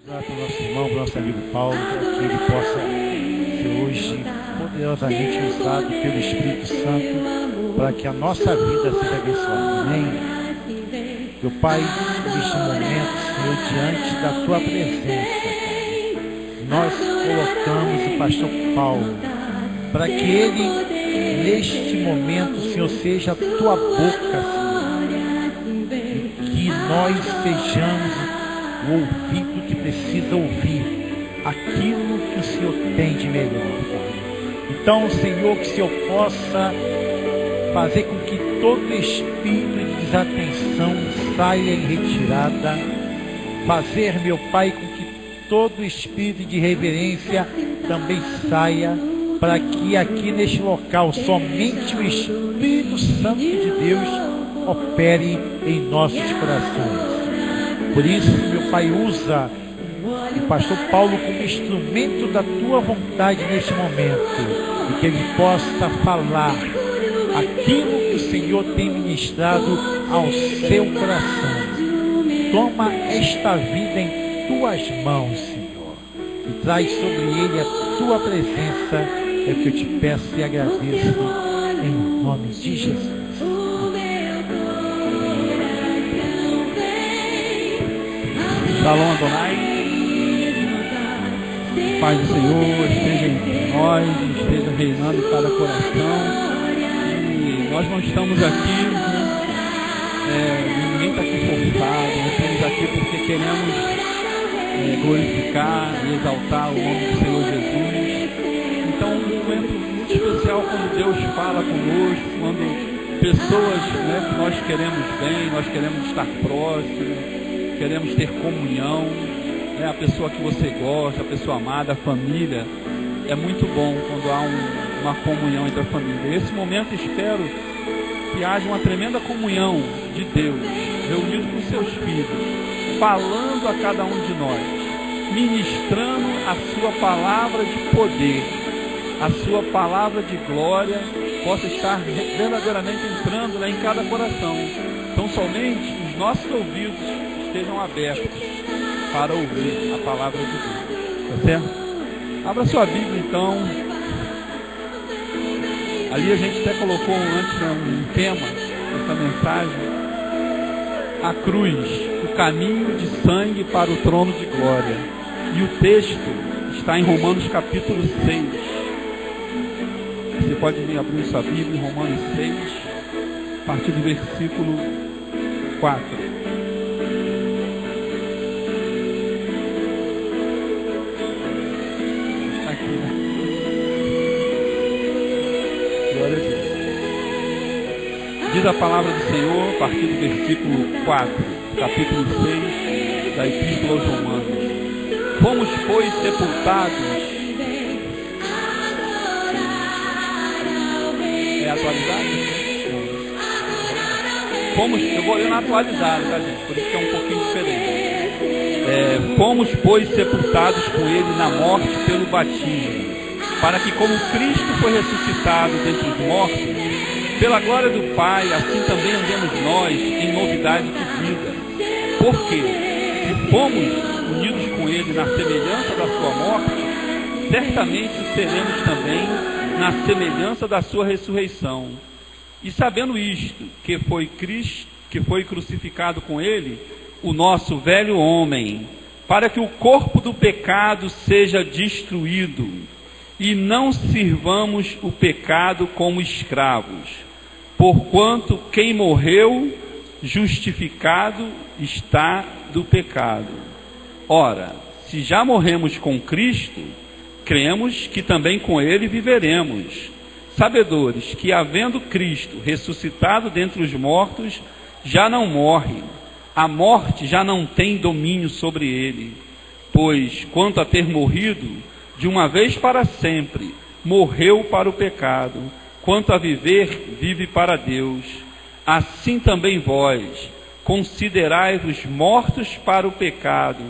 Para o nosso irmão, para o nosso amigo Paulo, para que ele possa ser hoje poderosamente usado pelo Espírito Santo para que a nossa vida seja abençoada. Amém? Meu Pai, neste momento, Senhor, diante da Tua presença, Pai, nós colocamos o pastor Paulo para que ele, neste momento, Senhor, seja a Tua boca, Senhor, e que nós sejamos o ouvido que precisa ouvir aquilo que o Senhor tem de melhor, Pai. Então, Senhor, que o Senhor possa fazer com que todo espírito de desatenção saia em retirada, fazer, meu Pai, com que todo espírito de reverência também saia, para que aqui neste local somente o Espírito Santo de Deus opere em nossos corações. Por isso, meu Pai, usa o pastor Paulo como instrumento da Tua vontade neste momento, e que ele possa falar aquilo que o Senhor tem ministrado ao seu coração. Toma esta vida em Tuas mãos, Senhor, e traz sobre ele a Tua presença. É o que eu te peço e agradeço em nome de Jesus. Shalom Adonai, paz do Senhor esteja entre nós, esteja reinando em cada coração. E nós não estamos aqui, ninguém está aqui forçado, nós estamos aqui porque queremos glorificar e exaltar o nome do Senhor Jesus. Então, um momento muito especial quando Deus fala conosco, quando pessoas que nós queremos bem, nós queremos estar próximos, queremos ter comunhão, a pessoa que você gosta, a pessoa amada, a família. É muito bom quando há uma comunhão entre a família. Esse momento espero que haja uma tremenda comunhão de Deus, reunido com seus filhos, falando a cada um de nós, ministrando a sua palavra de poder, a sua palavra de glória, possa estar verdadeiramente entrando em cada coração. Então somente os nossos ouvidos estejam abertos para ouvir a palavra de Deus. Tá certo? Abra sua Bíblia então. Ali a gente até colocou antes um tema dessa mensagem: a cruz, o caminho de sangue para o trono de glória. E o texto está em Romanos capítulo 6. Você pode me abrir sua Bíblia em Romanos 6, a partir do versículo 4. Diz a palavra do Senhor a partir do versículo 4, capítulo 6 da Epístola aos Romanos. Fomos, pois, sepultados. É atualizado? Eu vou ler na atualizada, tá, gente? Por isso que é um pouquinho diferente. Fomos, pois, sepultados com ele na morte pelo batismo, para que, como Cristo foi ressuscitado dentre os mortos, pela glória do Pai, assim também andemos nós em novidade de vida. Porque, se fomos unidos com Ele na semelhança da sua morte, certamente o seremos também na semelhança da sua ressurreição. E sabendo isto, que foi Cristo, que foi crucificado com Ele, o nosso velho homem, para que o corpo do pecado seja destruído, e não sirvamos o pecado como escravos. Porquanto quem morreu, justificado está do pecado. Ora, se já morremos com Cristo, cremos que também com Ele viveremos, sabedores que, havendo Cristo ressuscitado dentre os mortos, já não morre, a morte já não tem domínio sobre ele. Pois, quanto a ter morrido, de uma vez para sempre, morreu para o pecado. Quanto a viver, vive para Deus. Assim também vós, considerai-vos mortos para o pecado,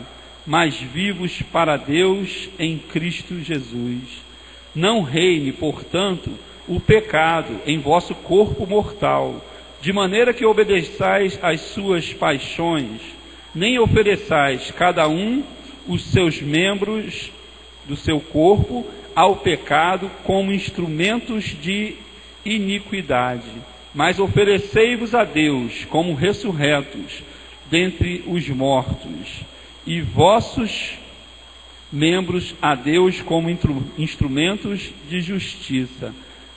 mas vivos para Deus em Cristo Jesus. Não reine, portanto, o pecado em vosso corpo mortal, de maneira que obedeçais às suas paixões, nem ofereçais cada um os seus membros do seu corpo ao pecado como instrumentos de iniquidade, mas oferecei-vos a Deus como ressurretos dentre os mortos, e vossos membros a Deus como instrumentos de justiça,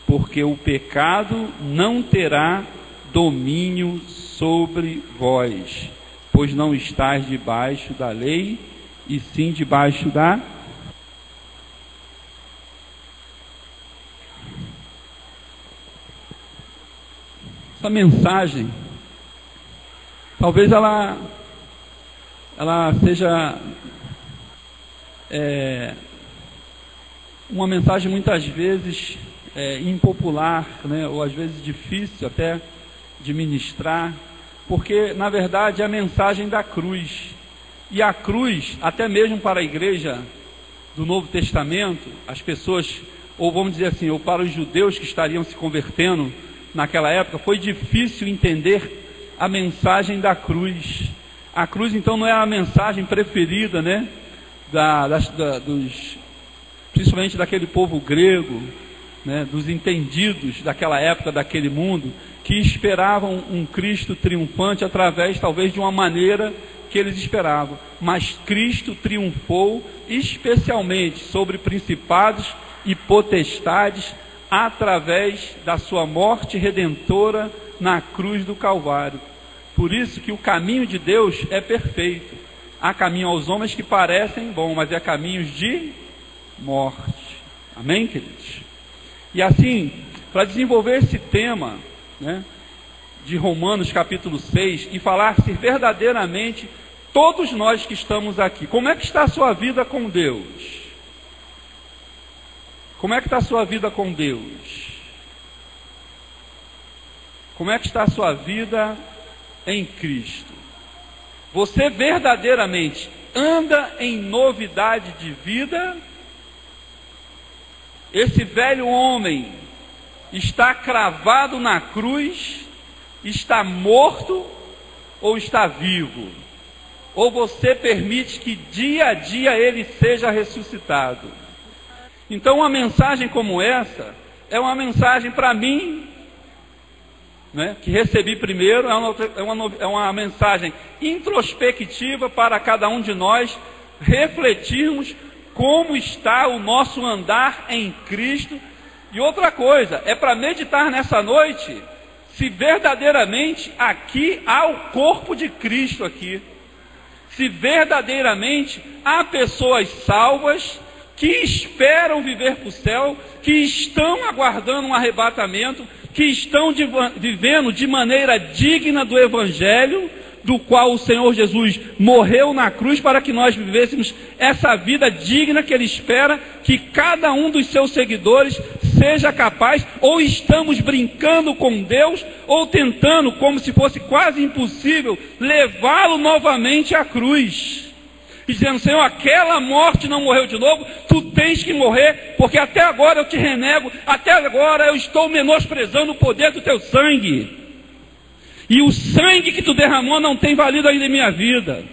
porque o pecado não terá domínio sobre vós, pois não estáis debaixo da lei, e sim debaixo da... Essa mensagem, talvez ela seja uma mensagem muitas vezes impopular, né? Ou às vezes difícil até de ministrar, porque na verdade é a mensagem da cruz. E a cruz, até mesmo para a igreja do Novo Testamento, as pessoas, ou vamos dizer assim, ou para os judeus que estariam se convertendo naquela época, foi difícil entender a mensagem da cruz. A cruz então não é a mensagem preferida, né, principalmente daquele povo grego, né, dos entendidos daquela época, daquele mundo, que esperavam um Cristo triunfante através talvez de uma maneira que eles esperavam. Mas Cristo triunfou especialmente sobre principados e potestades através da sua morte redentora na cruz do Calvário. Por isso que o caminho de Deus é perfeito. Há caminho aos homens que parecem bom, mas é caminhos de morte. Amém, queridos? E assim, para desenvolver esse tema, né, de Romanos capítulo 6, e falar se verdadeiramente todos nós que estamos aqui, como é que está a sua vida com Deus? Como é que está a sua vida com Deus? Como é que está a sua vida em Cristo? Você verdadeiramente anda em novidade de vida? Esse velho homem está cravado na cruz, está morto ou está vivo? Ou você permite que dia a dia ele seja ressuscitado? Então uma mensagem como essa é uma mensagem para mim, né, que recebi primeiro, é uma mensagem introspectiva para cada um de nós refletirmos como está o nosso andar em Cristo. E outra coisa, é para meditar nessa noite se verdadeiramente aqui há o corpo de Cristo aqui, se verdadeiramente há pessoas salvas que esperam viver para o céu, que estão aguardando um arrebatamento, que estão vivendo de maneira digna do Evangelho, do qual o Senhor Jesus morreu na cruz para que nós vivêssemos essa vida digna que Ele espera que cada um dos seus seguidores seja capaz. Ou estamos brincando com Deus, ou tentando, como se fosse quase impossível, levá-lo novamente à cruz, e dizendo: Senhor, aquela morte não morreu de novo, tu tens que morrer, porque até agora eu te renego, até agora eu estou menosprezando o poder do teu sangue, e o sangue que tu derramou não tem valido ainda em minha vida.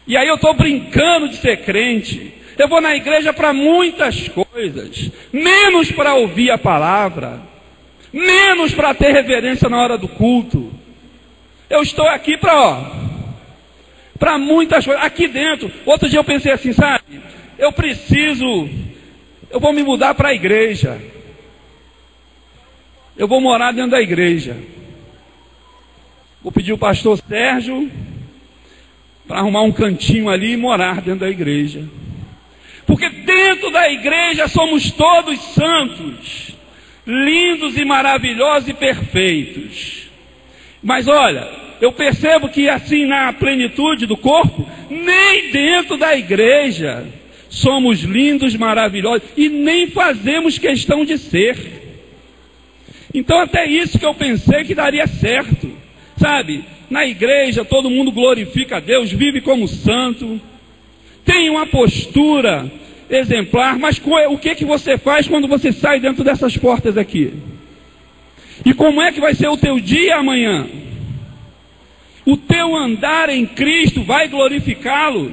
E aí eu estou brincando de ser crente, eu vou na igreja para muitas coisas, menos para ouvir a palavra, menos para ter reverência na hora do culto. Eu estou aqui para muitas coisas, aqui dentro. Outro dia eu pensei assim, sabe, eu vou me mudar para a igreja, eu vou morar dentro da igreja, vou pedir o pastor Sérgio para arrumar um cantinho ali e morar dentro da igreja, porque dentro da igreja somos todos santos, lindos e maravilhosos e perfeitos. Mas olha, eu percebo que assim, na plenitude do corpo, nem dentro da igreja somos lindos, maravilhosos, e nem fazemos questão de ser. Então até isso que eu pensei que daria certo, sabe? Na igreja todo mundo glorifica a Deus, vive como santo, tem uma postura exemplar, mas o que você faz quando você sai dentro dessas portas aqui? E como é que vai ser o teu dia amanhã? O teu andar em Cristo vai glorificá-lo?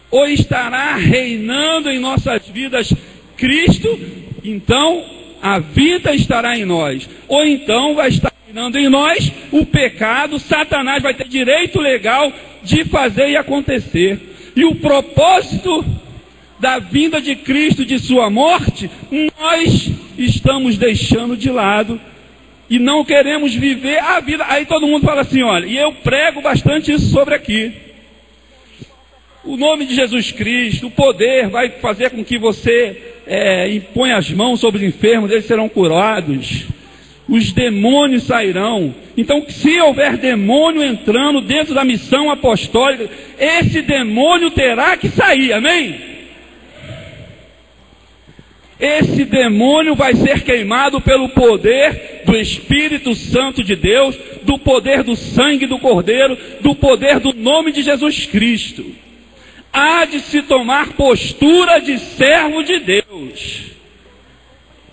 Ou estará reinando em nossas vidas Cristo? Então a vida estará em nós. Ou então vai estar reinando em nós o pecado. Satanás vai ter direito legal de fazer e acontecer. E o propósito da vinda de Cristo, de sua morte, nós estamos deixando de lado e não queremos viver a vida. Aí todo mundo fala assim, olha, e eu prego bastante isso sobre aqui. O nome de Jesus Cristo, o poder vai fazer com que você imponha as mãos sobre os enfermos, eles serão curados. Os demônios sairão. Então, se houver demônio entrando dentro da missão apostólica, esse demônio terá que sair, amém? Esse demônio vai ser queimado pelo poder do Espírito Santo de Deus, do poder do sangue do Cordeiro, do poder do nome de Jesus Cristo. Há de se tomar postura de servo de Deus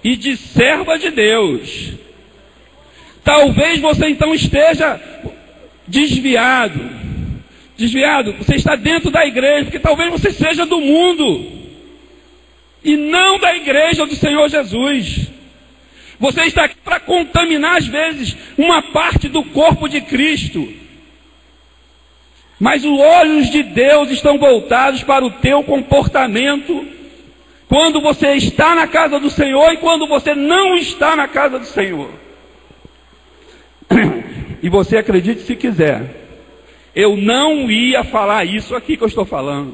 e de serva de Deus. Talvez você então esteja desviado, você está dentro da igreja, porque talvez você seja do mundo e não da igreja do Senhor Jesus. Você está aqui para contaminar às vezes uma parte do corpo de Cristo. Mas os olhos de Deus estão voltados para o teu comportamento quando você está na casa do Senhor e quando você não está na casa do Senhor. E você acredite se quiser, eu não ia falar isso aqui que eu estou falando.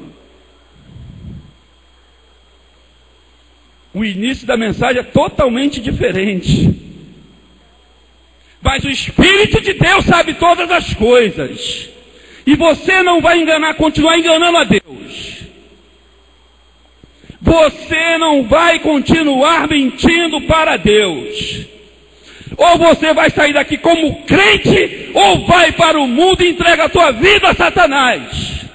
O início da mensagem é totalmente diferente. Mas o Espírito de Deus sabe todas as coisas. E você não vai continuar enganando a Deus. Você não vai continuar mentindo para Deus. Ou você vai sair daqui como crente, ou vai para o mundo e entrega a tua vida a Satanás.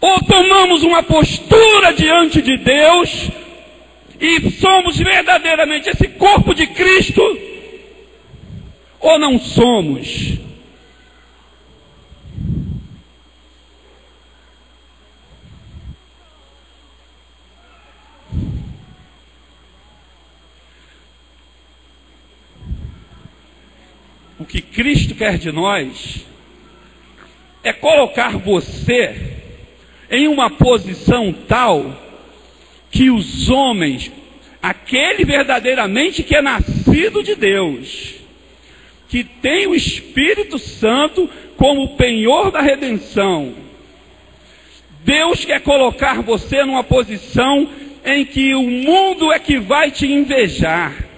Ou tomamos uma postura diante de Deus e somos verdadeiramente esse corpo de Cristo, ou não somos. O que Cristo quer de nós é colocar você em uma posição tal que os homens, aquele verdadeiramente que é nascido de Deus, que tem o Espírito Santo como penhor da redenção, Deus quer colocar você numa posição em que o mundo é que vai te invejar.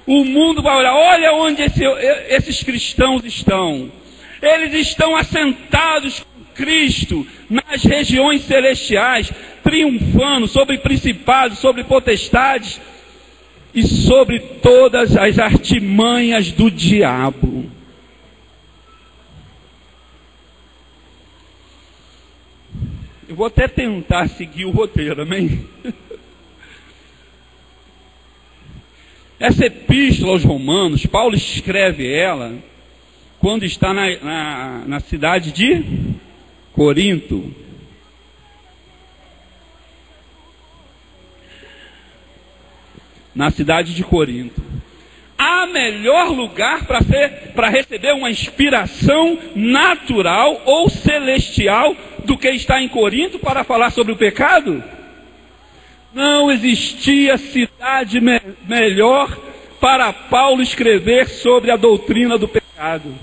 O mundo vai olhar, olha onde esses cristãos estão. Eles estão assentados com Cristo nas regiões celestiais, triunfando sobre principados, sobre potestades e sobre todas as artimanhas do diabo. Eu vou até tentar seguir o roteiro, amém? Essa epístola aos Romanos, Paulo escreve ela quando está na cidade de Corinto. Na cidade de Corinto. Há melhor lugar para receber uma inspiração natural ou celestial do que estar em Corinto para falar sobre o pecado? Não existia cidade melhor para Paulo escrever sobre a doutrina do pecado.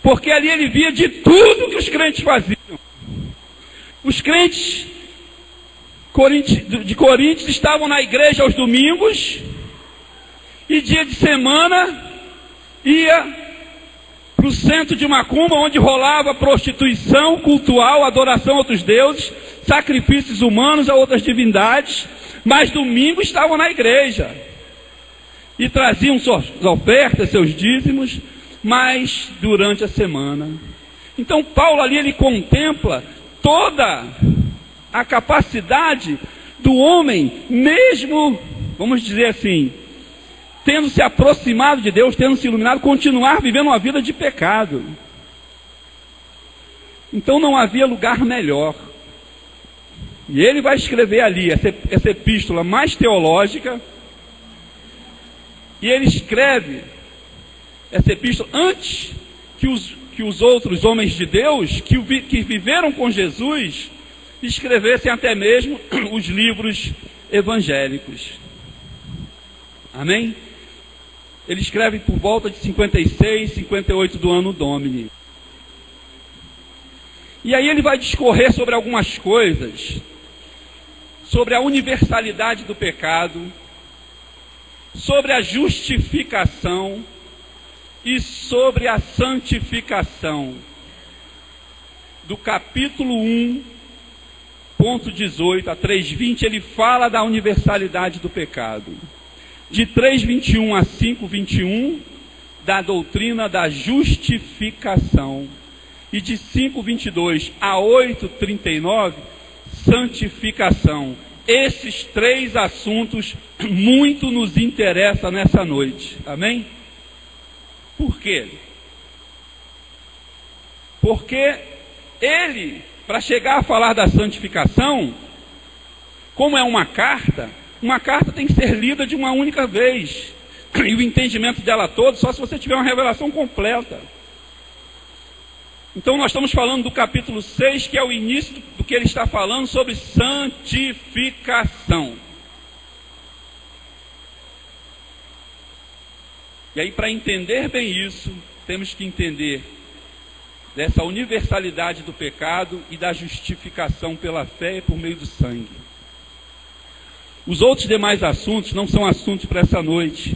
Porque ali ele via de tudo que os crentes faziam. Os crentes de Corinto estavam na igreja aos domingos, e dia de semana ia para o centro de macumba, onde rolava prostituição cultual, adoração a outros deuses, sacrifícios humanos a outras divindades, mas domingo estavam na igreja e traziam suas ofertas, seus dízimos, mas durante a semana. Então Paulo ali ele contempla toda a capacidade do homem, mesmo, vamos dizer assim, tendo se aproximado de Deus, tendo se iluminado, continuar vivendo uma vida de pecado. Então não havia lugar melhor. E ele vai escrever ali essa epístola mais teológica, e ele escreve essa epístola antes que os outros homens de Deus que viveram com Jesus escrevessem até mesmo os livros evangélicos. Amém? Ele escreve por volta de 56, 58 do ano Domini. E aí ele vai discorrer sobre algumas coisas, sobre a universalidade do pecado, sobre a justificação e sobre a santificação. Do capítulo 1.18 a 3.20, ele fala da universalidade do pecado. De 3.21 a 5.21, da doutrina da justificação. E de 5.22 a 8.39, santificação. Esses três assuntos muito nos interessam nessa noite. Amém? Por quê? Porque ele, para chegar a falar da santificação, como é uma carta tem que ser lida de uma única vez. E o entendimento dela todo só se você tiver uma revelação completa. Então nós estamos falando do capítulo 6, que é o início do que ele está falando sobre santificação. E aí, para entender bem isso, temos que entender dessa universalidade do pecado e da justificação pela fé e por meio do sangue. Os outros demais assuntos não são assuntos para essa noite,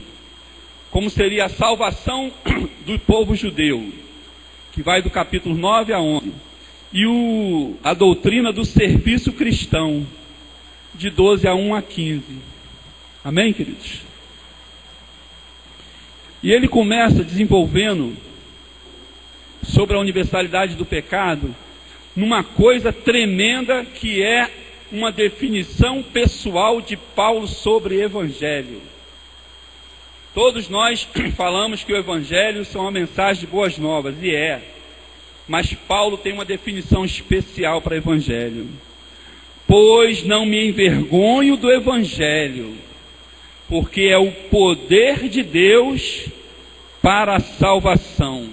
como seria a salvação do povo judeu, que vai do capítulo 9 a 11, e a doutrina do serviço cristão, de 12 a 1 a 15. Amém, queridos? E ele começa desenvolvendo sobre a universalidade do pecado, numa coisa tremenda que é uma definição pessoal de Paulo sobre evangelho. Todos nós falamos que o evangelho são uma mensagem de boas novas, e é. Mas Paulo tem uma definição especial para evangelho. Pois não me envergonho do evangelho, porque é o poder de Deus para a salvação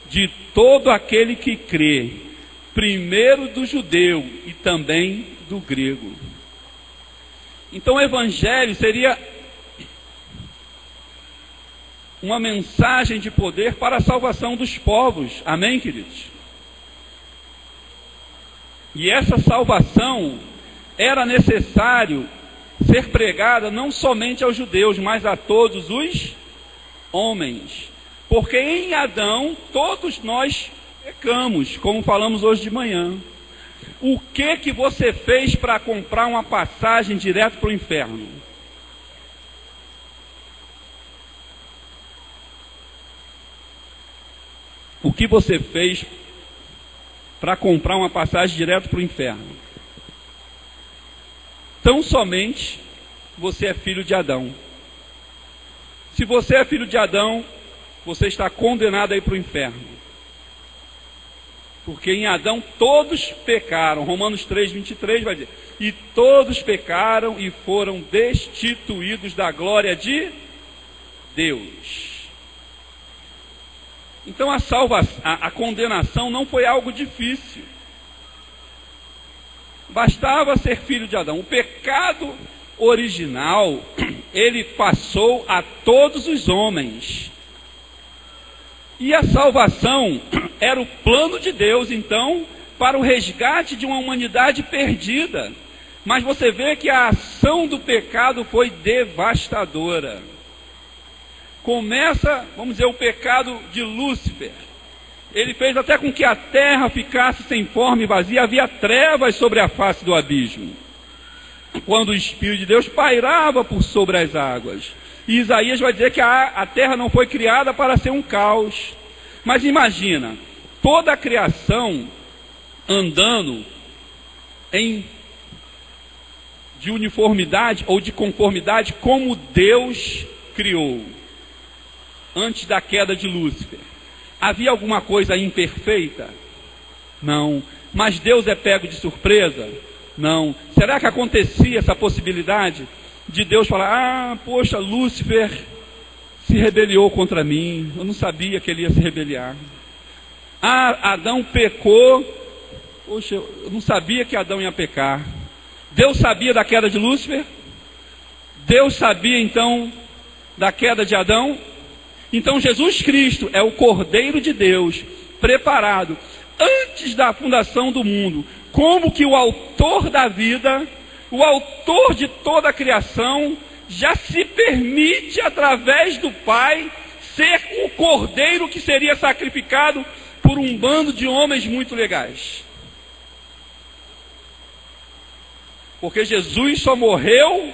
de todo aquele que crê, primeiro do judeu e também do grego. Então o evangelho seria uma mensagem de poder para a salvação dos povos. Amém, queridos? E essa salvação era necessário ser pregada não somente aos judeus, mas a todos os homens. Porque em Adão todos nós pecamos, como falamos hoje de manhã. O que você fez para comprar uma passagem direto para o inferno? O que você fez para comprar uma passagem direto para o inferno? Tão somente você é filho de Adão. Se você é filho de Adão, você está condenado a ir para o inferno. Porque em Adão todos pecaram. Romanos 3:23 vai dizer: e todos pecaram e foram destituídos da glória de Deus. Então a condenação não foi algo difícil. Bastava ser filho de Adão. O pecado original, ele passou a todos os homens. E a salvação era o plano de Deus, então, para o resgate de uma humanidade perdida. Mas você vê que a ação do pecado foi devastadora. Começa, vamos dizer, o pecado de Lúcifer. Ele fez até com que a terra ficasse sem forma e vazia, havia trevas sobre a face do abismo, quando o Espírito de Deus pairava por sobre as águas. E Isaías vai dizer que a terra não foi criada para ser um caos. Mas imagina, toda a criação andando em de uniformidade ou de conformidade como Deus criou, antes da queda de Lúcifer. Havia alguma coisa imperfeita? Não. Mas Deus é pego de surpresa? Não. Será que acontecia essa possibilidade de Deus falar: poxa, Lúcifer se rebeliou contra mim, eu não sabia que ele ia se rebeliar. Adão pecou, poxa, eu não sabia que Adão ia pecar. Deus sabia da queda de Lúcifer? Deus sabia então da queda de Adão? Então Jesus Cristo é o Cordeiro de Deus, preparado antes da fundação do mundo, como que o autor da vida, o autor de toda a criação, já se permite, através do Pai, ser o Cordeiro que seria sacrificado por um bando de homens muito legais. Porque Jesus só morreu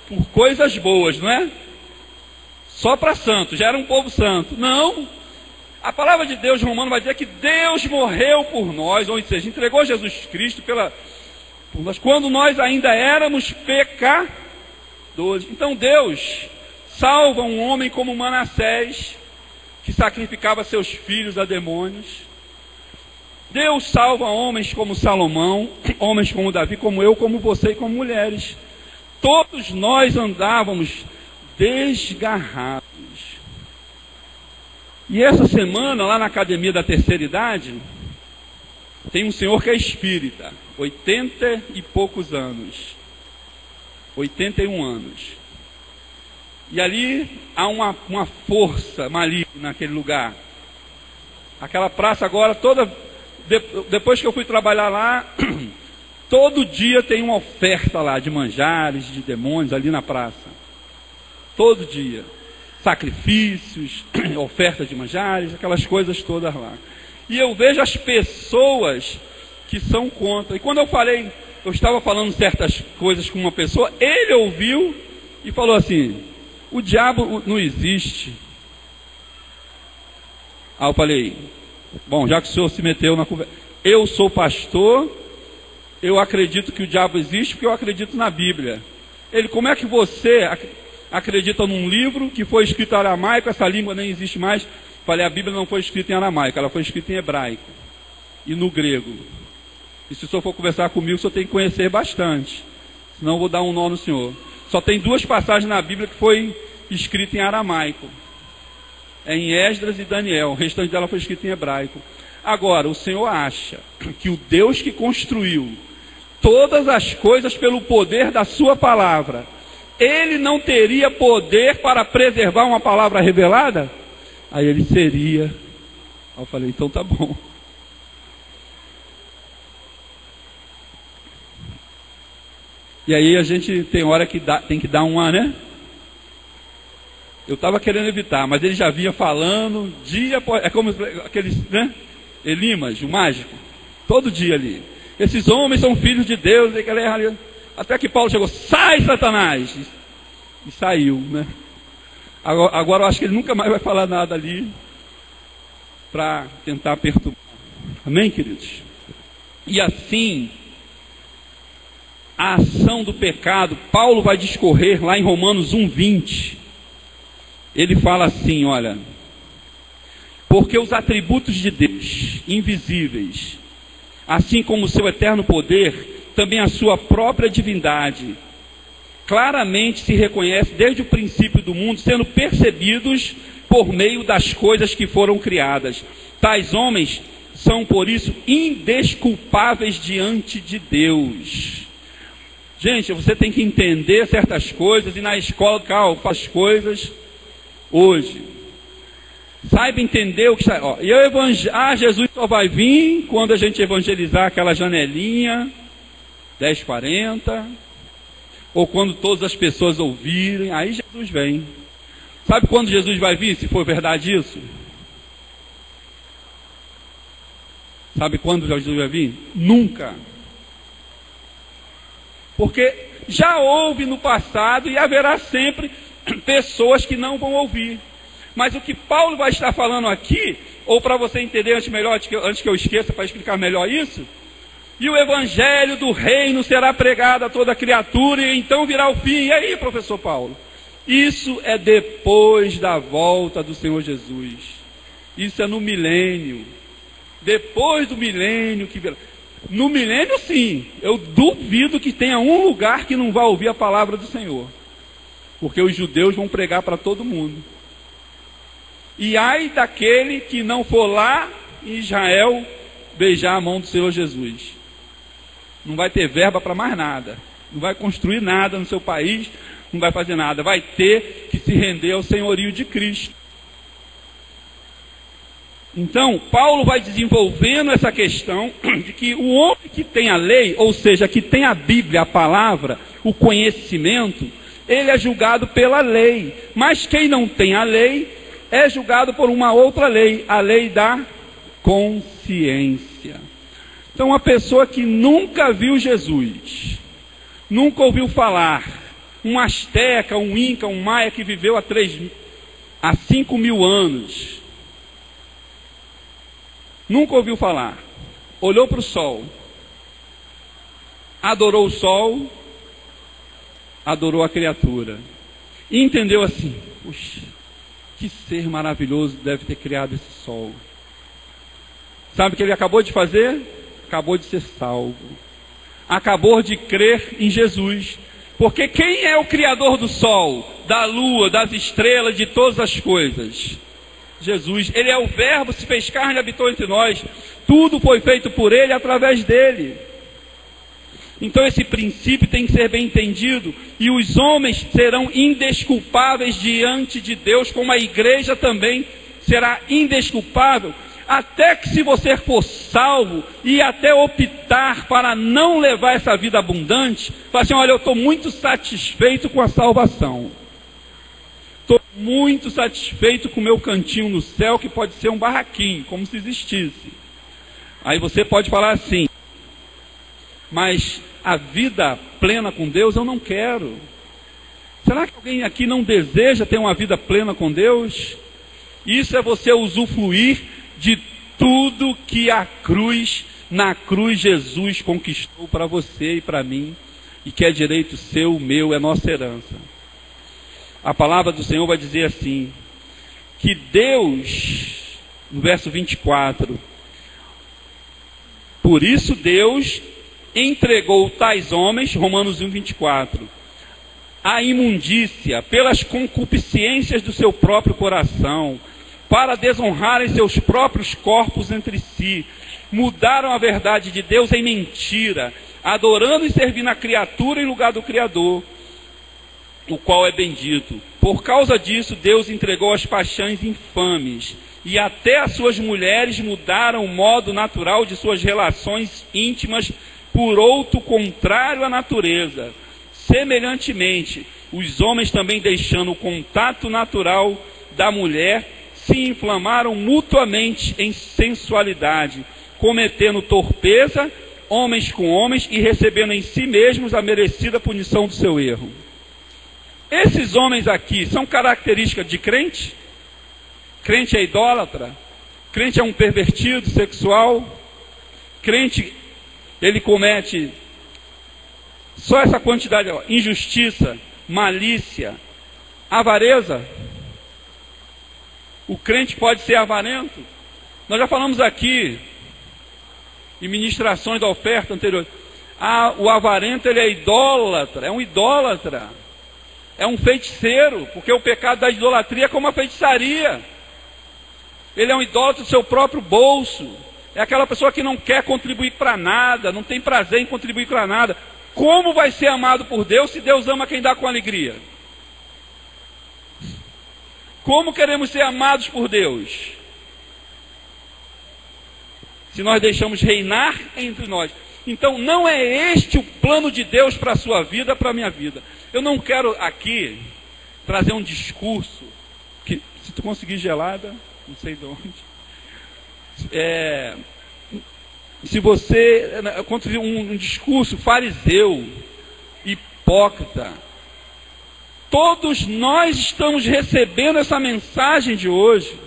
por coisas boas, não é? Só para santos, já era um povo santo. Não. A palavra de Deus, Romano, vai dizer que Deus morreu por nós, ou seja, entregou Jesus Cristo por nós, quando nós ainda éramos pecadores. Então Deus salva um homem como Manassés, que sacrificava seus filhos a demônios. Deus salva homens como Salomão, homens como Davi, como eu, como você e como mulheres. Todos nós andávamos desgarrados. E essa semana, lá na Academia da Terceira Idade, tem um senhor que é espírita, 80 e poucos anos, 81 anos. E ali há uma força maligna naquele lugar. Aquela praça agora toda, depois que eu fui trabalhar lá, todo dia tem uma oferta lá de manjares, de demônios ali na praça. Todo dia. Sacrifícios, oferta de manjares, aquelas coisas todas lá. E eu vejo as pessoas que são contra. E quando eu estava falando certas coisas com uma pessoa, ele ouviu e falou assim: o diabo não existe. Aí eu falei: bom, já que o senhor se meteu na conversa, eu sou pastor, eu acredito que o diabo existe porque eu acredito na Bíblia. Ele: como é que você acredita num livro que foi escrito em aramaico, essa língua nem existe mais? Falei: a Bíblia não foi escrita em aramaico, ela foi escrita em hebraico e no grego. E se o senhor for conversar comigo, o senhor tem que conhecer bastante, senão eu vou dar um nó no senhor. Só tem 2 passagens na Bíblia que foi escrita em aramaico, é em Esdras e Daniel, o restante dela foi escrito em hebraico. Agora, o senhor acha que o Deus que construiu todas as coisas pelo poder da sua palavra, ele não teria poder para preservar uma palavra revelada? Aí ele seria. Aí eu falei: então tá bom. E aí a gente tem hora que tem que dar uma, né? Eu estava querendo evitar, mas ele já vinha falando, dia após... É como aqueles, né? Elimas, o mágico. Todo dia ali. Esses homens são filhos de Deus. Até que Paulo chegou: sai, Satanás! E saiu, né? Agora eu acho que ele nunca mais vai falar nada ali para tentar perturbar. Amém, queridos? E assim, a ação do pecado, Paulo vai discorrer lá em Romanos 1:20. Ele fala assim, olha: porque os atributos de Deus, invisíveis, assim como o seu eterno poder, também a sua própria divindade, claramente se reconhece desde o princípio do mundo, sendo percebidos por meio das coisas que foram criadas. Tais homens são, por isso, indesculpáveis diante de Deus. Gente, você tem que entender certas coisas, e na escola faz as coisas hoje. Saiba entender o que está... Jesus só vai vir quando a gente evangelizar aquela janelinha, 10:40... ou quando todas as pessoas ouvirem, aí Jesus vem. Sabe quando Jesus vai vir, se for verdade isso? Sabe quando Jesus vai vir? Nunca. Porque já houve no passado e haverá sempre pessoas que não vão ouvir. Mas o que Paulo vai estar falando aqui, ou para você entender antes que eu esqueça, para explicar melhor isso, e o evangelho do reino será pregado a toda criatura, e então virá o fim. E aí, professor Paulo? Isso é depois da volta do Senhor Jesus. Isso é no milênio. Depois do milênio que virá. No milênio, sim. Eu duvido que tenha um lugar que não vá ouvir a palavra do Senhor. Porque os judeus vão pregar para todo mundo. E ai daquele que não for lá em Israel beijar a mão do Senhor Jesus. Não vai ter verba para mais nada. Não vai construir nada no seu país. Não vai fazer nada. Vai ter que se render ao senhorio de Cristo. Então, Paulo vai desenvolvendo essa questão de que o homem que tem a lei, ou seja, que tem a Bíblia, a palavra, o conhecimento, ele é julgado pela lei. Mas quem não tem a lei é julgado por uma outra lei, a lei da consciência. Então, uma pessoa que nunca viu Jesus, nunca ouviu falar, um asteca, um inca, um maia que viveu há 5 mil anos, nunca ouviu falar, olhou para o sol, adorou o sol, adorou a criatura, e entendeu assim: puxa, que ser maravilhoso deve ter criado esse sol. Sabe o que ele acabou de fazer? Acabou de ser salvo, acabou de crer em Jesus. Porque quem é o criador do sol, da lua, das estrelas, de todas as coisas? Jesus. Ele é o verbo, se fez carne e habitou entre nós. Tudo foi feito por ele, através dele. Então esse princípio tem que ser bem entendido, e os homens serão indesculpáveis diante de Deus, como a igreja também será indesculpável, até que, se você for salvo e até optar para não levar essa vida abundante, fala assim: olha, eu estou muito satisfeito com a salvação, estou muito satisfeito com o meu cantinho no céu, que pode ser um barraquinho, como se existisse. Aí você pode falar assim: mas a vida plena com Deus eu não quero. Será que alguém aqui não deseja ter uma vida plena com Deus? Isso é você usufruir de tudo que na cruz Jesus conquistou para você e para mim, e que é direito seu, meu, é nossa herança. A palavra do Senhor vai dizer assim, que Deus, no verso 24, por isso Deus entregou tais homens, Romanos 1, 24, à imundícia, pelas concupiscências do seu próprio coração, para desonrarem seus próprios corpos entre si. Mudaram a verdade de Deus em mentira, adorando e servindo a criatura em lugar do Criador, o qual é bendito. Por causa disso, Deus entregou as paixões infames, e até as suas mulheres mudaram o modo natural de suas relações íntimas por outro contrário à natureza. Semelhantemente, os homens também, deixando o contato natural da mulher, se inflamaram mutuamente em sensualidade, cometendo torpeza, homens com homens, e recebendo em si mesmos a merecida punição do seu erro. Esses homens aqui são características de crente? Crente é idólatra? Crente é um pervertido sexual? Crente, ele comete só essa quantidade: injustiça, malícia, avareza. O crente pode ser avarento. Nós já falamos aqui, em ministrações da oferta anterior, o avarento, ele é idólatra, é um idólatra, é um feiticeiro, porque o pecado da idolatria é como a feitiçaria. Ele é um idólatra do seu próprio bolso, é aquela pessoa que não quer contribuir para nada, não tem prazer em contribuir para nada. Como vai ser amado por Deus se Deus ama quem dá com alegria? Como queremos ser amados por Deus? Se nós deixamos reinar entre nós. Então não é este o plano de Deus para a sua vida, para a minha vida. Eu não quero aqui trazer um discurso, que se tu conseguir gelada, não sei de onde. Se você construir um discurso fariseu, hipócrita, todos nós estamos recebendo essa mensagem de hoje.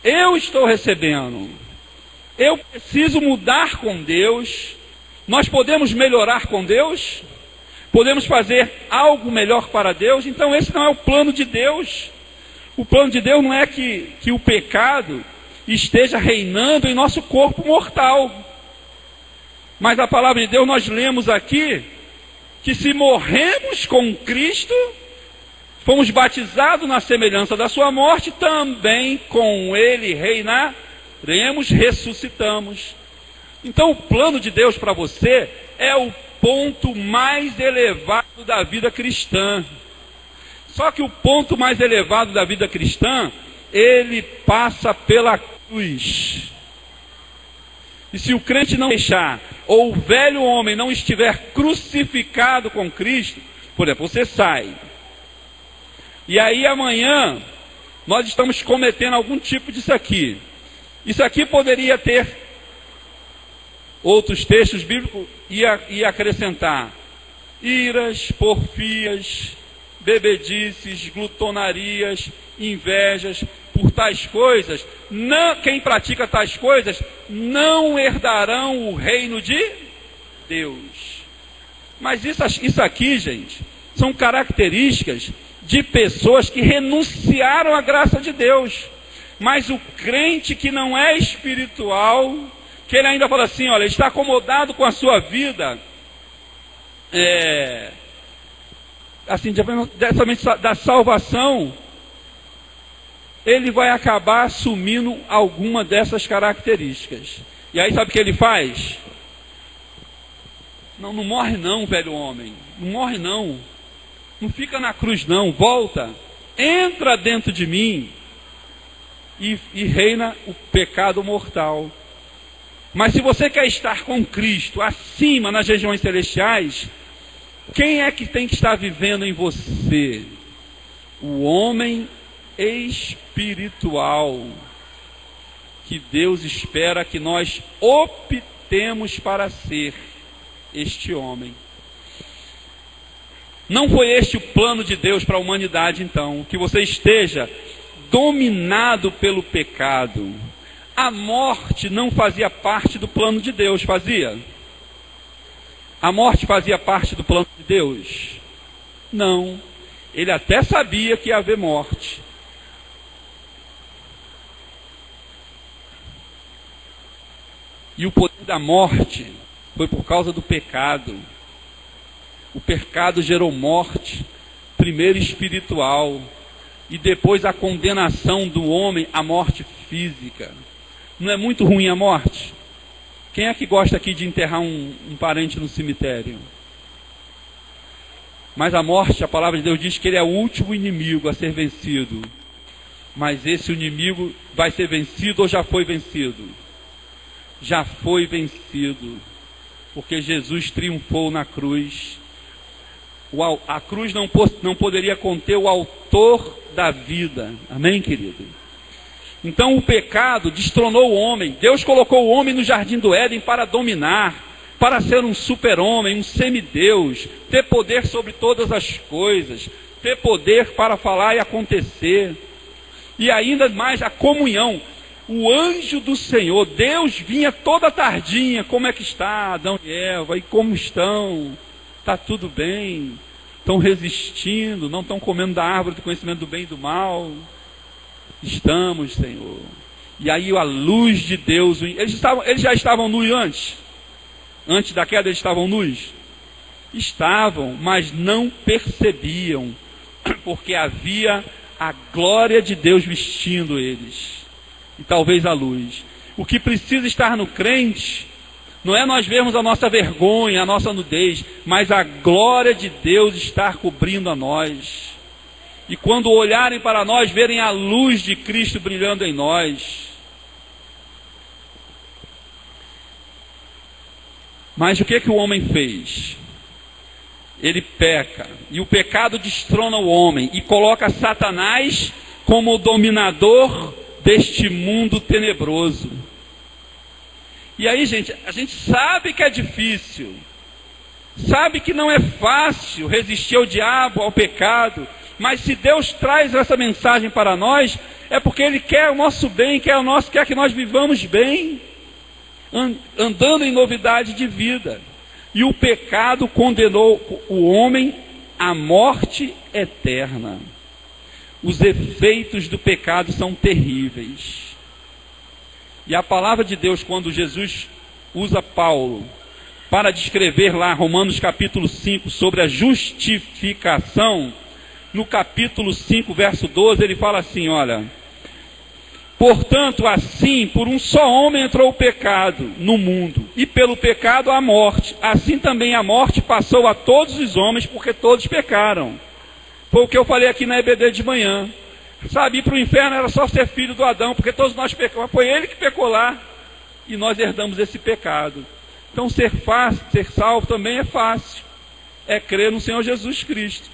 Eu estou recebendo. Eu preciso mudar com Deus. Nós podemos melhorar com Deus? Podemos fazer algo melhor para Deus? Então esse não é o plano de Deus. O plano de Deus não é que o pecado esteja reinando em nosso corpo mortal. Mas a palavra de Deus, nós lemos aqui, que se morremos com Cristo, fomos batizados na semelhança da sua morte, também com Ele reinaremos, ressuscitamos. Então o plano de Deus para você é o ponto mais elevado da vida cristã. Só que o ponto mais elevado da vida cristã, ele passa pela cruz. E se o crente não deixar, ou o velho homem não estiver crucificado com Cristo, por exemplo, você sai. E aí amanhã, nós estamos cometendo algum tipo disso aqui. Isso aqui poderia ter, outros textos bíblicos, ia acrescentar iras, porfias, bebedices, glutonarias, invejas. Por tais coisas, quem pratica tais coisas não herdarão o reino de Deus. Mas isso aqui, gente, são características de pessoas que renunciaram à graça de Deus. Mas o crente que não é espiritual, que ele ainda fala assim, olha, está acomodado com a sua vida, assim, da salvação, ele vai acabar assumindo alguma dessas características. E aí sabe o que ele faz? Não morre não, velho homem. Não morre não. Não fica na cruz não. Volta. Entra dentro de mim. E reina o pecado mortal. Mas se você quer estar com Cristo acima nas regiões celestiais, quem é que tem que estar vivendo em você? O homem espiritual, que Deus espera que nós optemos para ser este homem. Não foi este o plano de Deus para a humanidade, então, que você esteja dominado pelo pecado. A morte não fazia parte do plano de Deus, fazia? A morte fazia parte do plano de Deus? Não. Ele até sabia que ia haver morte. E o poder da morte foi por causa do pecado. O pecado gerou morte, primeiro espiritual, e depois a condenação do homem à morte física. Não é muito ruim a morte? Quem é que gosta aqui de enterrar um parente no cemitério? Mas a morte, a palavra de Deus diz que ele é o último inimigo a ser vencido. Mas esse inimigo vai ser vencido ou já foi vencido? Já foi vencido, porque Jesus triunfou na cruz. A cruz não poderia conter o autor da vida. Amém, querido? Então o pecado destronou o homem. Deus colocou o homem no jardim do Éden para dominar, para ser um super-homem, um semideus, ter poder sobre todas as coisas, ter poder para falar e acontecer. E ainda mais a comunhão. O anjo do Senhor, Deus vinha toda tardinha, como é que está Adão e Eva, e como estão? Está tudo bem? Estão resistindo? Não estão comendo da árvore do conhecimento do bem e do mal? Estamos, Senhor. E aí a luz de Deus, eles já estavam nus antes? Antes da queda eles estavam nus? Estavam, mas não percebiam, porque havia a glória de Deus vestindo eles. E talvez a luz. O que precisa estar no crente não é nós vermos a nossa vergonha, a nossa nudez, mas a glória de Deus estar cobrindo a nós. E quando olharem para nós, verem a luz de Cristo brilhando em nós. Mas o que o homem fez? Ele peca, e o pecado destrona o homem, e coloca Satanás como o dominador deste mundo tenebroso. E aí, gente, a gente sabe que é difícil, sabe que não é fácil resistir ao diabo, ao pecado, mas se Deus traz essa mensagem para nós, é porque Ele quer o nosso bem, quer que nós vivamos bem. andando em novidade de vida. E o pecado condenou o homem à morte eterna. Os efeitos do pecado são terríveis. E a palavra de Deus, quando Jesus usa Paulo para descrever lá, Romanos capítulo 5, sobre a justificação, no capítulo 5, verso 12, ele fala assim, olha: portanto, assim, por um só homem entrou o pecado no mundo, e pelo pecado a morte. Assim também a morte passou a todos os homens, porque todos pecaram. Foi o que eu falei aqui na EBD de manhã. Sabe, ir para o inferno era só ser filho do Adão, porque todos nós pecamos. Foi ele que pecou lá, e nós herdamos esse pecado. Então ser salvo também é fácil. É crer no Senhor Jesus Cristo.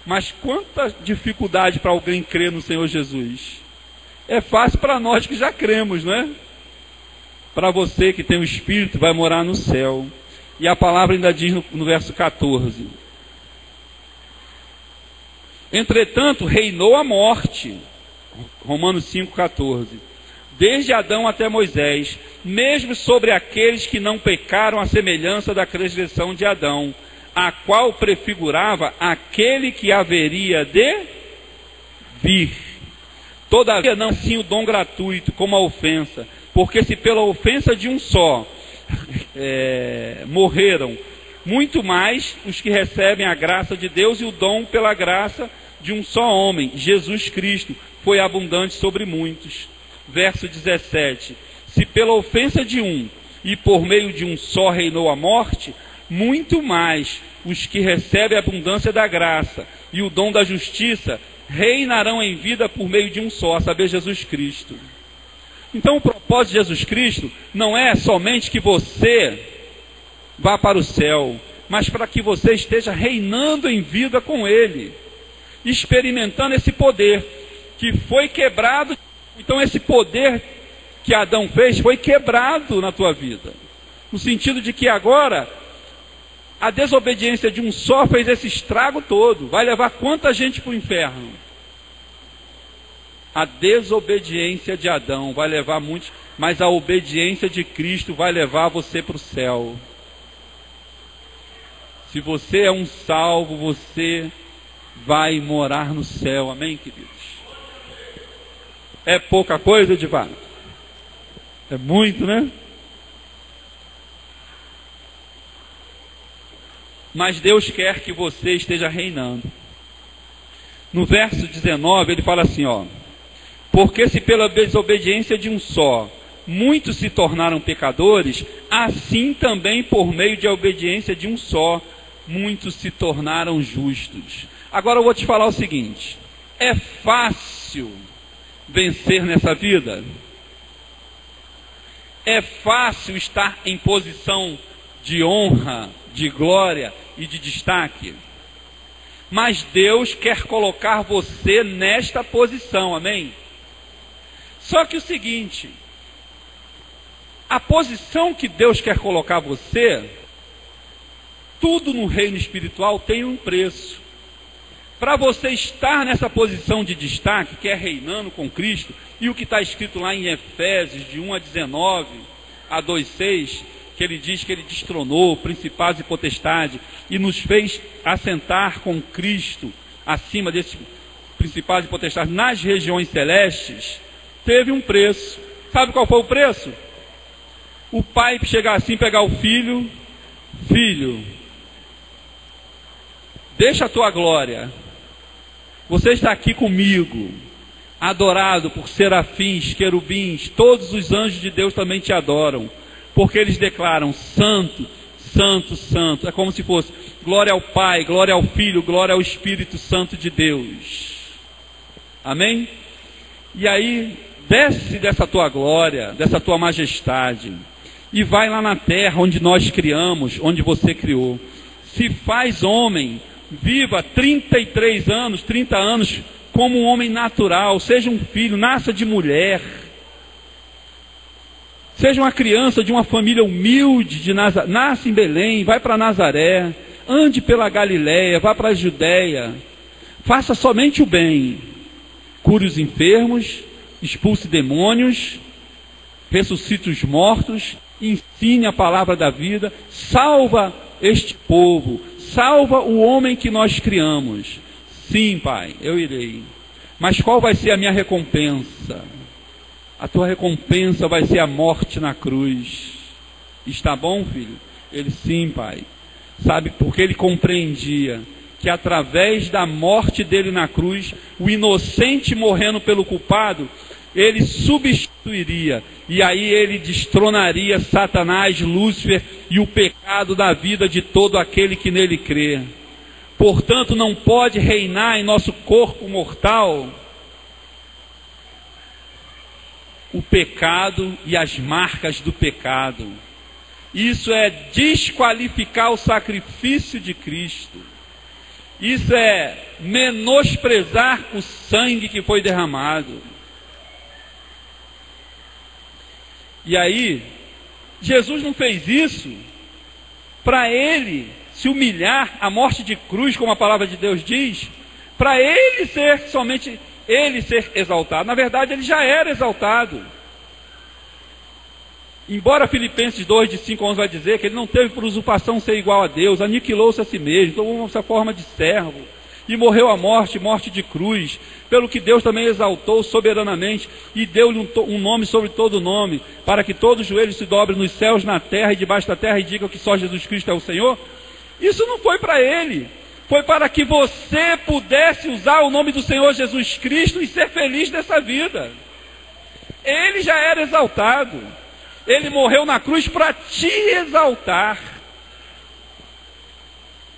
Mas quanta dificuldade para alguém crer no Senhor Jesus? É fácil para nós que já cremos, não é? Para você que tem o Espírito, vai morar no céu. E a palavra ainda diz no verso 14: entretanto, reinou a morte, Romanos 5,14, desde Adão até Moisés, mesmo sobre aqueles que não pecaram à semelhança da transgressão de Adão, a qual prefigurava aquele que haveria de vir. Todavia não assim o dom gratuito como a ofensa, porque se pela ofensa de um só morreram, muito mais os que recebem a graça de Deus e o dom pela graça de um só homem, Jesus Cristo, foi abundante sobre muitos. Verso 17: se pela ofensa de um e por meio de um só reinou a morte, muito mais os que recebem a abundância da graça e o dom da justiça reinarão em vida por meio de um só, a saber, Jesus Cristo. Então o propósito de Jesus Cristo não é somente que você vá para o céu, mas para que você esteja reinando em vida com Ele, experimentando esse poder que foi quebrado. Então esse poder que Adão fez foi quebrado na tua vida, no sentido de que agora a desobediência de um só fez esse estrago todo. Vai levar quanta gente para o inferno? A desobediência de Adão vai levar muitos, mas a obediência de Cristo vai levar você para o céu. Se você é um salvo, você vai morar no céu. Amém, queridos? É pouca coisa, Edivar? É muito, né? Mas Deus quer que você esteja reinando. No verso 19 ele fala assim, ó: porque se pela desobediência de um só muitos se tornaram pecadores, assim também por meio de obediência de um só muitos se tornaram justos. Agora eu vou te falar o seguinte: é fácil vencer nessa vida? É fácil estar em posição de honra, de glória e de destaque? Mas Deus quer colocar você nesta posição, amém? Só que o seguinte, a posição que Deus quer colocar você, tudo no reino espiritual tem um preço. Para você estar nessa posição de destaque, que é reinando com Cristo, e o que está escrito lá em Efésios, de 1 a 19, a 2,6, que ele diz que ele destronou principados e potestades, e nos fez assentar com Cristo, acima desses principados e potestades, nas regiões celestes, teve um preço. Sabe qual foi o preço? O pai chegar assim, pegar o filho: filho, deixa a tua glória, você está aqui comigo, adorado por serafins, querubins, todos os anjos de Deus também te adoram, porque eles declaram: santo, santo, santo. É como se fosse glória ao Pai, glória ao Filho, glória ao Espírito Santo de Deus. Amém? E aí desce dessa tua glória, dessa tua majestade, e vai lá na terra onde nós criamos, onde você criou. Se faz homem, viva 33 anos, 30 anos como um homem natural, seja um filho, nasça de mulher, seja uma criança de uma família humilde, nasce em Belém, vai para Nazaré, ande pela Galileia, vá para a Judéia, faça somente o bem, cure os enfermos, expulse demônios, ressuscite os mortos, ensine a palavra da vida, salva este povo, salva o homem que nós criamos. Sim, Pai, eu irei. Mas qual vai ser a minha recompensa? A tua recompensa vai ser a morte na cruz. Está bom, filho? Ele, sim, Pai. Sabe, porque ele compreendia que através da morte dele na cruz, o inocente morrendo pelo culpado, ele substituiria, e aí ele destronaria Satanás, Lúcifer e o pecado da vida de todo aquele que nele crê. Portanto, não pode reinar em nosso corpo mortal o pecado e as marcas do pecado. Isso é desqualificar o sacrifício de Cristo. Isso é menosprezar o sangue que foi derramado. E aí, Jesus não fez isso para ele se humilhar à morte de cruz, como a palavra de Deus diz, para ele ser somente ele ser exaltado. Na verdade, ele já era exaltado. Embora Filipenses 2, de 5 a 11 vai dizer que ele não teve por usurpação ser igual a Deus, aniquilou-se a si mesmo, tomou essa forma de servo, e morreu a morte, morte de cruz, pelo que Deus também exaltou soberanamente, e deu-lhe um nome sobre todo nome, para que todo joelho se dobre nos céus, na terra e debaixo da terra, e diga que só Jesus Cristo é o Senhor. Isso não foi para ele, foi para que você pudesse usar o nome do Senhor Jesus Cristo e ser feliz nessa vida. Ele já era exaltado. Ele morreu na cruz para te exaltar.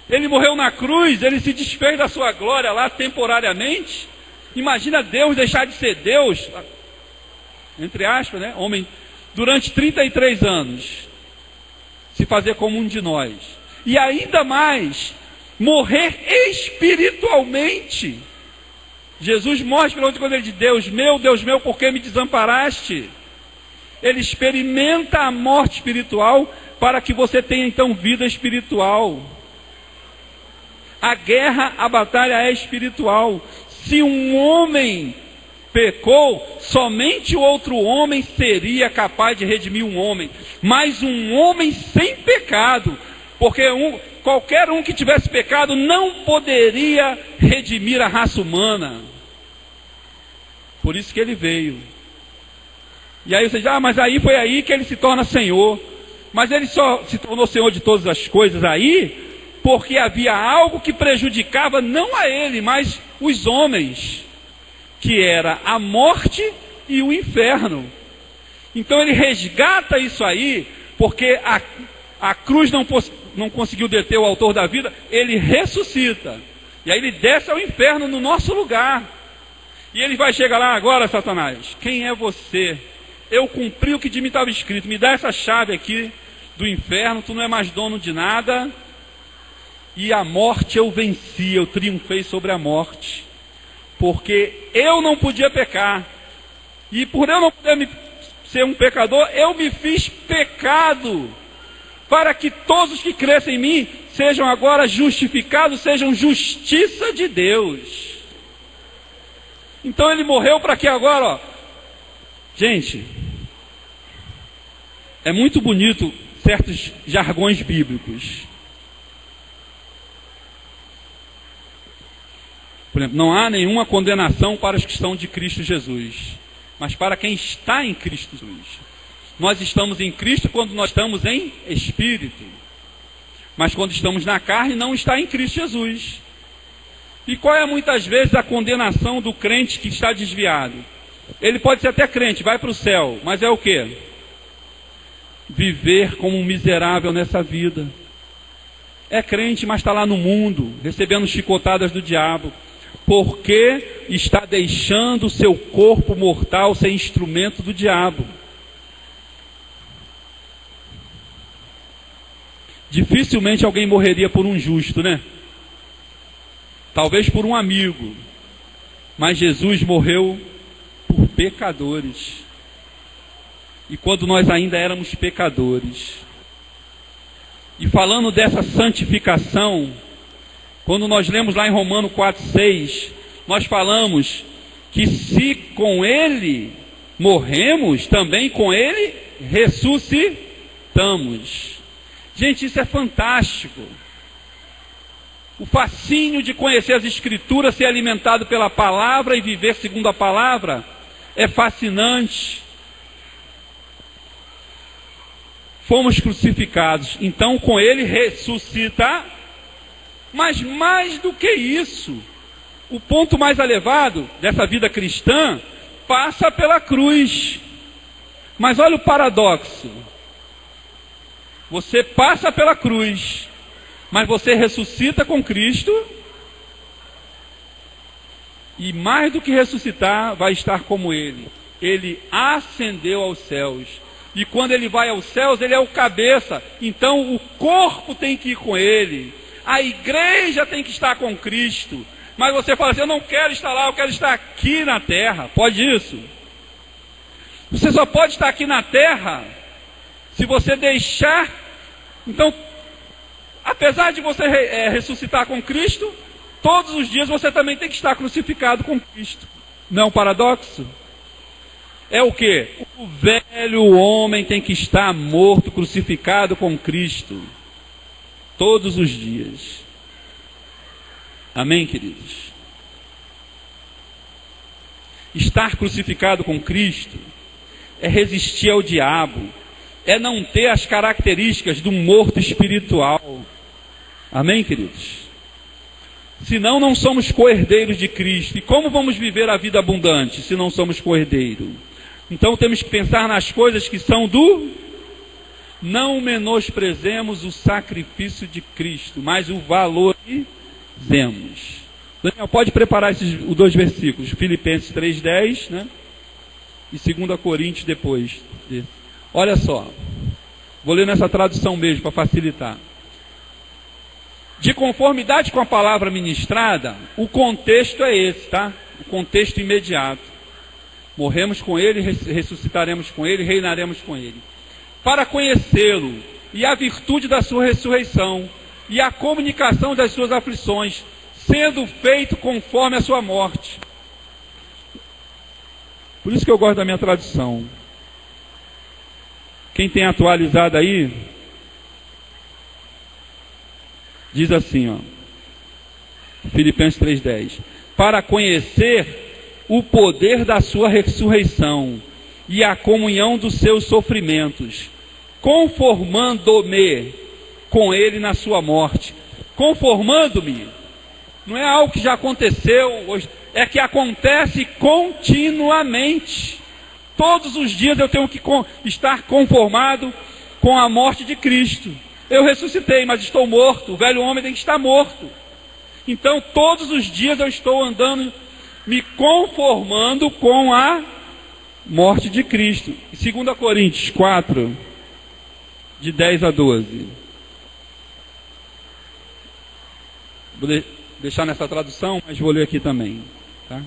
Ele morreu na cruz, ele se desfez da sua glória lá temporariamente. Imagina Deus deixar de ser Deus, entre aspas, né? Homem, durante 33 anos, se fazer como um de nós. E ainda mais, morrer espiritualmente. Jesus morre pela outra coisa, ele diz: Deus meu, por que me desamparaste? Ele experimenta a morte espiritual para que você tenha então vida espiritual. A guerra, a batalha é espiritual. Se um homem pecou, somente o outro homem seria capaz de redimir um homem. Mas um homem sem pecado, porque qualquer um que tivesse pecado não poderia redimir a raça humana. Por isso que ele veio. E aí você diz: ah, mas aí foi aí que ele se torna Senhor. Mas ele só se tornou Senhor de todas as coisas aí, porque havia algo que prejudicava não a ele, mas os homens, que era a morte e o inferno. Então ele resgata isso aí, porque a cruz não conseguiu deter o autor da vida, ele ressuscita. E aí ele desce ao inferno no nosso lugar. E ele vai chegar lá: agora, Satanás, quem é você? Eu cumpri o que de mim estava escrito, me dá essa chave aqui do inferno, tu não é mais dono de nada. E a morte eu venci, eu triunfei sobre a morte, porque eu não podia pecar, e por eu não poder ser um pecador, eu me fiz pecado, para que todos os que crescem em mim sejam agora justificados, sejam justiça de Deus. Então ele morreu para que agora, ó, gente, é muito bonito certos jargões bíblicos. Por exemplo, não há nenhuma condenação para os que estão de Cristo Jesus, mas para quem está em Cristo Jesus. Nós estamos em Cristo quando nós estamos em Espírito, mas quando estamos na carne não está em Cristo Jesus. E qual é muitas vezes a condenação do crente que está desviado? Ele pode ser até crente, vai para o céu, mas é o quê? Viver como um miserável nessa vida. É crente, mas está lá no mundo, recebendo chicotadas do diabo, porque está deixando o seu corpo mortal ser instrumento do diabo. Dificilmente alguém morreria por um justo, né? Talvez por um amigo, mas Jesus morreu por pecadores. E quando nós ainda éramos pecadores. E falando dessa santificação, quando nós lemos lá em Romanos 4,6, nós falamos que se com ele morremos, também com ele ressuscitamos. necessitamos. Gente, isso é fantástico. O fascínio de conhecer as Escrituras, ser alimentado pela palavra e viver segundo a palavra, é fascinante. Fomos crucificados, então com Ele ressuscita, mas mais do que isso, o ponto mais elevado dessa vida cristã passa pela cruz. Mas olha o paradoxo. Você passa pela cruz, mas você ressuscita com Cristo, e mais do que ressuscitar, vai estar como Ele. Ele ascendeu aos céus. E quando Ele vai aos céus, Ele é o cabeça. Então o corpo tem que ir com Ele. A igreja tem que estar com Cristo. Mas você fala assim, eu não quero estar lá, eu quero estar aqui na terra. Pode isso? Você só pode estar aqui na terra se você deixar. Então, apesar de você ressuscitar com Cristo, todos os dias você também tem que estar crucificado com Cristo. Não é um paradoxo? É o quê? O velho homem tem que estar morto, crucificado com Cristo, todos os dias. Amém, queridos? Estar crucificado com Cristo é resistir ao diabo, é não ter as características do morto espiritual. Amém, queridos? Senão não somos co-herdeiros de Cristo. E como vamos viver a vida abundante se não somos co-herdeiros? Então temos que pensar nas coisas que são do... Não menosprezemos o sacrifício de Cristo, mas o valorizemos. Daniel, pode preparar os 2 versículos, Filipenses 3:10, né? E 2 Coríntios depois. Olha só, vou ler nessa tradução mesmo para facilitar. De conformidade com a palavra ministrada, o contexto é esse, tá? O contexto imediato. Morremos com Ele, ressuscitaremos com Ele, reinaremos com Ele. Para conhecê-lo e a virtude da sua ressurreição e a comunicação das suas aflições, sendo feito conforme a sua morte. Por isso que eu gosto da minha tradução. Quem tem atualizado aí, diz assim, ó, Filipenses 3:10. Para conhecer o poder da sua ressurreição e a comunhão dos seus sofrimentos, conformando-me com Ele na sua morte. Conformando-me não é algo que já aconteceu hoje, é que acontece continuamente. Todos os dias eu tenho que estar conformado com a morte de Cristo. Eu ressuscitei, mas estou morto. O velho homem tem que estar morto. Então todos os dias eu estou andando, me conformando com a morte de Cristo. 2 Coríntios 4, de 10 a 12. Vou deixar nessa tradução, mas vou ler aqui também. Tá?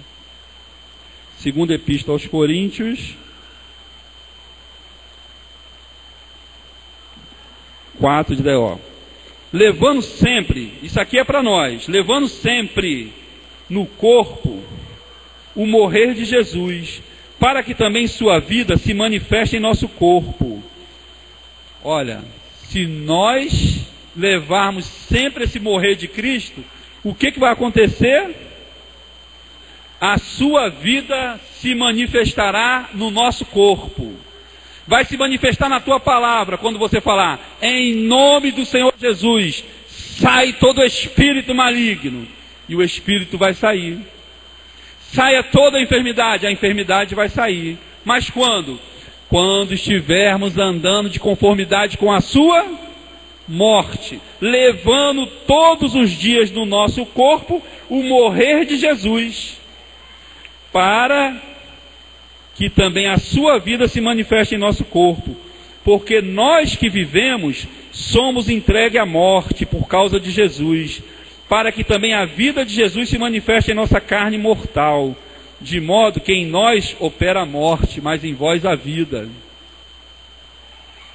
Segunda Epístola aos Coríntios 4, de 10. Ó. Levando sempre, isso aqui é para nós, levando sempre no corpo o morrer de Jesus, para que também sua vida se manifeste em nosso corpo. Olha, se nós levarmos sempre esse morrer de Cristo, o que vai acontecer? A sua vida se manifestará no nosso corpo. Vai se manifestar na tua palavra, quando você falar, em nome do Senhor Jesus, sai todo espírito maligno, e o espírito vai sair. Saia toda a enfermidade vai sair. Mas quando? Quando estivermos andando de conformidade com a sua morte, levando todos os dias no nosso corpo o morrer de Jesus, para que também a sua vida se manifeste em nosso corpo, porque nós que vivemos somos entregues à morte por causa de Jesus, para que também a vida de Jesus se manifeste em nossa carne mortal, de modo que em nós opera a morte, mas em vós a vida.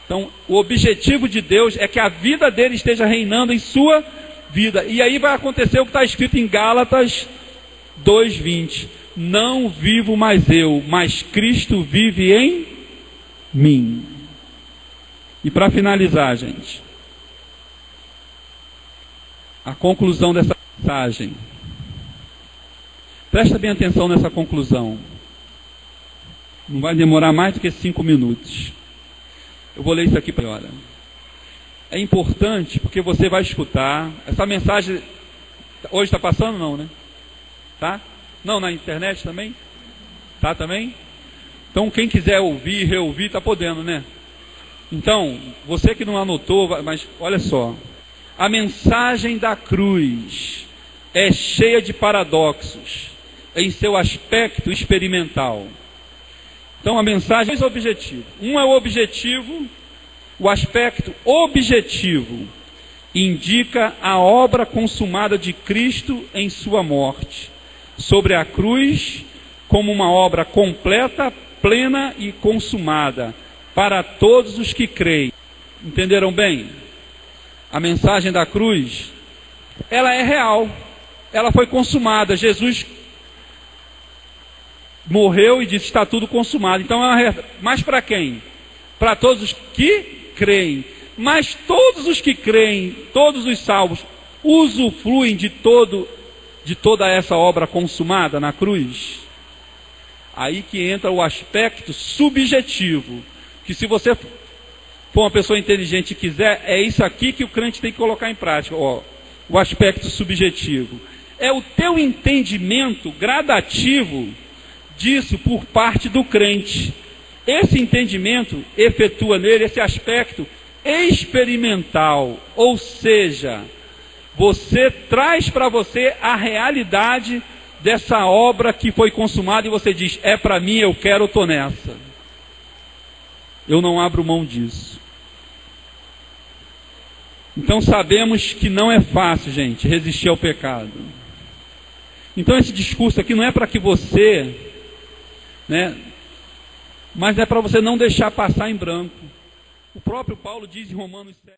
Então, o objetivo de Deus é que a vida dele esteja reinando em sua vida. E aí vai acontecer o que está escrito em Gálatas 2:20. Não vivo mais eu, mas Cristo vive em mim. E para finalizar, gente, a conclusão dessa mensagem. Presta bem atenção nessa conclusão. Não vai demorar mais do que 5 minutos. Eu vou ler isso aqui para agora. É importante porque você vai escutar. Essa mensagem hoje está passando, não, né? Tá? Não, na internet também? Tá também? Então quem quiser ouvir, reouvir, está podendo, né? Então, você que não anotou, mas olha só. A mensagem da cruz é cheia de paradoxos em seu aspecto experimental. Então a mensagem tem dois objetivos. Um é o objetivo, o aspecto objetivo indica a obra consumada de Cristo em sua morte, sobre a cruz, como uma obra completa, plena e consumada, para todos os que creem. Entenderam bem? A mensagem da cruz, ela é real, ela foi consumada. Jesus morreu e disse, está tudo consumado. Então, mas para quem? Para todos os que creem. Mas todos os que creem, todos os salvos, usufruem de toda essa obra consumada na cruz. Aí que entra o aspecto subjetivo, que se você for uma pessoa inteligente e quiser, é isso aqui que o crente tem que colocar em prática. Ó, o aspecto subjetivo. É o teu entendimento gradativo disso por parte do crente. Esse entendimento efetua nele esse aspecto experimental, ou seja, você traz para você a realidade dessa obra que foi consumada e você diz, é para mim, eu quero, eu estou nessa. Eu não abro mão disso. Então sabemos que não é fácil, gente, resistir ao pecado. Então esse discurso aqui não é para que você, mas é para você não deixar passar em branco. O próprio Paulo diz em Romanos 7.